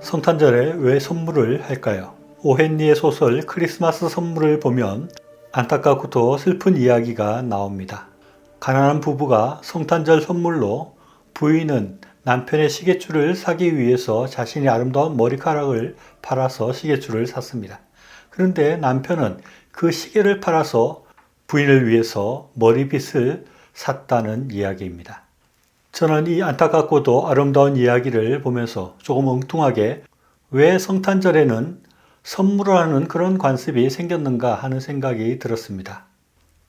성탄절에 왜 선물을 할까요? 오헨리의 소설 크리스마스 선물을 보면 안타깝고도 슬픈 이야기가 나옵니다. 가난한 부부가 성탄절 선물로 부인은 남편의 시계줄을 사기 위해서 자신의 아름다운 머리카락을 팔아서 시계줄을 샀습니다. 그런데 남편은 그 시계를 팔아서 부인을 위해서 머리빗을 샀다는 이야기입니다. 저는 이 안타깝고도 아름다운 이야기를 보면서 조금 엉뚱하게 왜 성탄절에는 선물을 하는 그런 관습이 생겼는가 하는 생각이 들었습니다.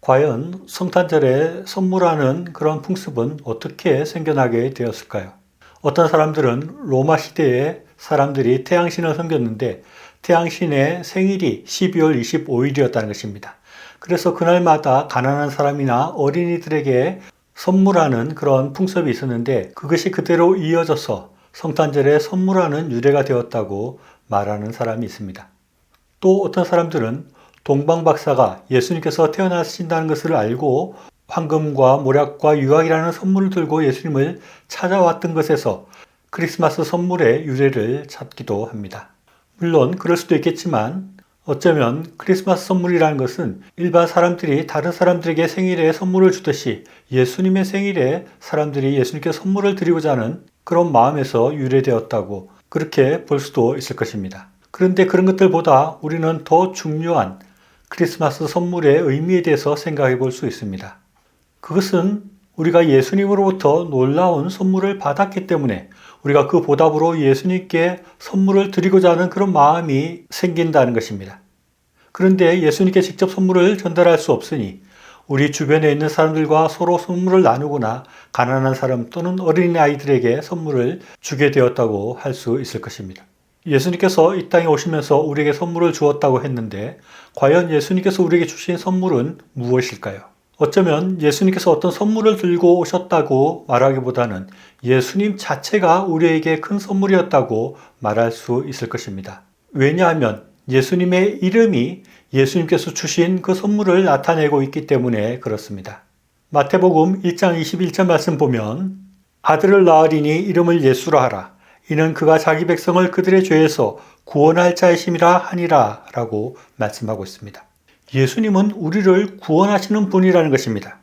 과연 성탄절에 선물하는 그런 풍습은 어떻게 생겨나게 되었을까요? 어떤 사람들은 로마 시대에 사람들이 태양신을 섬겼는데 태양신의 생일이 12월 25일이었다는 것입니다. 그래서 그날마다 가난한 사람이나 어린이들에게 선물하는 그런 풍습이 있었는데 그것이 그대로 이어져서 성탄절에 선물하는 유래가 되었다고 말하는 사람이 있습니다. 또 어떤 사람들은 동방박사가 예수님께서 태어나신다는 것을 알고 황금과 모략과 유황이라는 선물을 들고 예수님을 찾아왔던 것에서 크리스마스 선물의 유래를 찾기도 합니다. 물론 그럴 수도 있겠지만 어쩌면 크리스마스 선물이라는 것은 일반 사람들이 다른 사람들에게 생일에 선물을 주듯이 예수님의 생일에 사람들이 예수님께 선물을 드리고자 하는 그런 마음에서 유래되었다고 그렇게 볼 수도 있을 것입니다. 그런데 그런 것들보다 우리는 더 중요한 크리스마스 선물의 의미에 대해서 생각해 볼 수 있습니다. 그것은 우리가 예수님으로부터 놀라운 선물을 받았기 때문에 우리가 그 보답으로 예수님께 선물을 드리고자 하는 그런 마음이 생긴다는 것입니다. 그런데 예수님께 직접 선물을 전달할 수 없으니 우리 주변에 있는 사람들과 서로 선물을 나누거나 가난한 사람 또는 어린아이들에게 선물을 주게 되었다고 할 수 있을 것입니다. 예수님께서 이 땅에 오시면서 우리에게 선물을 주었다고 했는데 과연 예수님께서 우리에게 주신 선물은 무엇일까요? 어쩌면 예수님께서 어떤 선물을 들고 오셨다고 말하기보다는 예수님 자체가 우리에게 큰 선물이었다고 말할 수 있을 것입니다. 왜냐하면 예수님의 이름이 예수님께서 주신 그 선물을 나타내고 있기 때문에 그렇습니다. 마태복음 1장 21절 말씀 보면 아들을 낳으리니 이름을 예수라 하라. 이는 그가 자기 백성을 그들의 죄에서 구원할 자이심이라 하니라 라고 말씀하고 있습니다. 예수님은 우리를 구원하시는 분이라는 것입니다.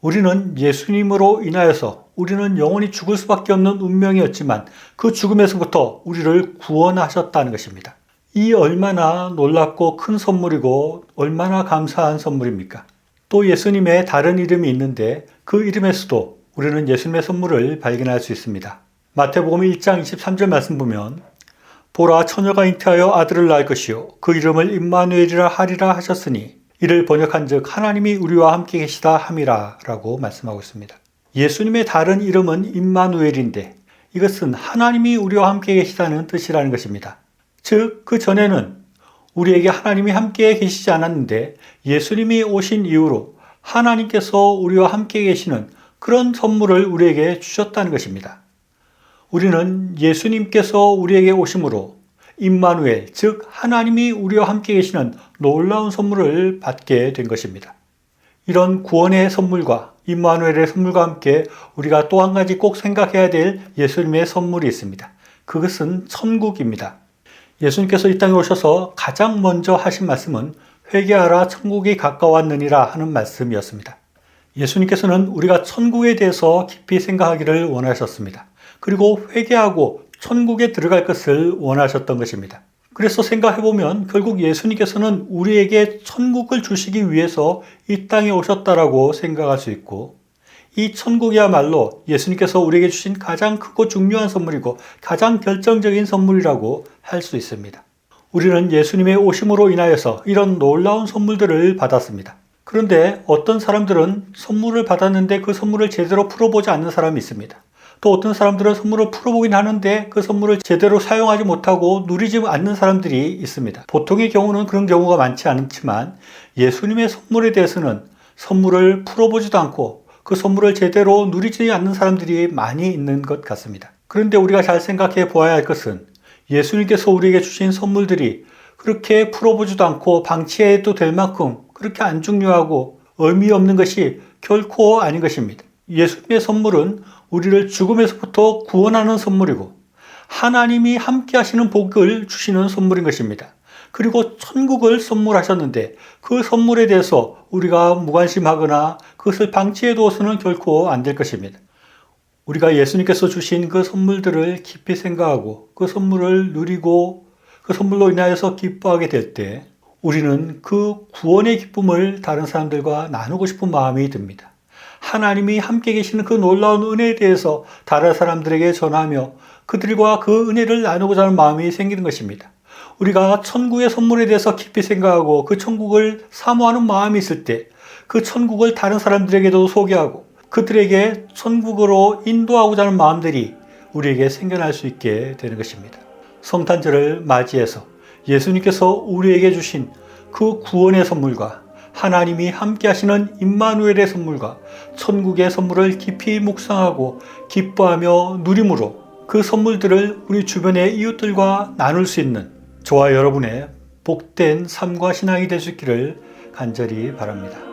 우리는 예수님으로 인하여서 우리는 영원히 죽을 수밖에 없는 운명이었지만 그 죽음에서부터 우리를 구원하셨다는 것입니다. 이 얼마나 놀랍고 큰 선물이고 얼마나 감사한 선물입니까? 또 예수님의 다른 이름이 있는데 그 이름에서도 우리는 예수님의 선물을 발견할 수 있습니다. 마태복음 1장 23절 말씀 보면 보라 처녀가 잉태하여 아들을 낳을 것이요 그 이름을 임마누엘이라 하리라 하셨으니 이를 번역한즉 하나님이 우리와 함께 계시다 함이라 라고 말씀하고 있습니다. 예수님의 다른 이름은 임마누엘인데 이것은 하나님이 우리와 함께 계시다는 뜻이라는 것입니다. 즉 그 전에는 우리에게 하나님이 함께 계시지 않았는데 예수님이 오신 이후로 하나님께서 우리와 함께 계시는 그런 선물을 우리에게 주셨다는 것입니다. 우리는 예수님께서 우리에게 오심으로 임마누엘, 즉 하나님이 우리와 함께 계시는 놀라운 선물을 받게 된 것입니다. 이런 구원의 선물과 임마누엘의 선물과 함께 우리가 또 한 가지 꼭 생각해야 될 예수님의 선물이 있습니다. 그것은 천국입니다. 예수님께서 이 땅에 오셔서 가장 먼저 하신 말씀은 회개하라 천국이 가까웠느니라 하는 말씀이었습니다. 예수님께서는 우리가 천국에 대해서 깊이 생각하기를 원하셨습니다. 그리고 회개하고 천국에 들어갈 것을 원하셨던 것입니다. 그래서 생각해보면 결국 예수님께서는 우리에게 천국을 주시기 위해서 이 땅에 오셨다라고 생각할 수 있고 이 천국이야말로 예수님께서 우리에게 주신 가장 크고 중요한 선물이고 가장 결정적인 선물이라고 할 수 있습니다. 우리는 예수님의 오심으로 인하여서 이런 놀라운 선물들을 받았습니다. 그런데 어떤 사람들은 선물을 받았는데 그 선물을 제대로 풀어보지 않는 사람이 있습니다. 또 어떤 사람들은 선물을 풀어보긴 하는데 그 선물을 제대로 사용하지 못하고 누리지 않는 사람들이 있습니다. 보통의 경우는 그런 경우가 많지 않지만 예수님의 선물에 대해서는 선물을 풀어보지도 않고 그 선물을 제대로 누리지 않는 사람들이 많이 있는 것 같습니다. 그런데 우리가 잘 생각해 보아야 할 것은 예수님께서 우리에게 주신 선물들이 그렇게 풀어보지도 않고 방치해도 될 만큼 그렇게 안 중요하고 의미 없는 것이 결코 아닌 것입니다. 예수님의 선물은 우리를 죽음에서부터 구원하는 선물이고 하나님이 함께 하시는 복을 주시는 선물인 것입니다. 그리고 천국을 선물하셨는데 그 선물에 대해서 우리가 무관심하거나 그것을 방치해두어서는 결코 안 될 것입니다. 우리가 예수님께서 주신 그 선물들을 깊이 생각하고 그 선물을 누리고 그 선물로 인하여서 기뻐하게 될 때 우리는 그 구원의 기쁨을 다른 사람들과 나누고 싶은 마음이 듭니다. 하나님이 함께 계시는 그 놀라운 은혜에 대해서 다른 사람들에게 전하며 그들과 그 은혜를 나누고자 하는 마음이 생기는 것입니다. 우리가 천국의 선물에 대해서 깊이 생각하고 그 천국을 사모하는 마음이 있을 때 그 천국을 다른 사람들에게도 소개하고 그들에게 천국으로 인도하고자 하는 마음들이 우리에게 생겨날 수 있게 되는 것입니다. 성탄절을 맞이해서 예수님께서 우리에게 주신 그 구원의 선물과 하나님이 함께 하시는 임마누엘의 선물과 천국의 선물을 깊이 묵상하고 기뻐하며 누림으로 그 선물들을 우리 주변의 이웃들과 나눌 수 있는 저와 여러분의 복된 삶과 신앙이 될 수 있기를 간절히 바랍니다.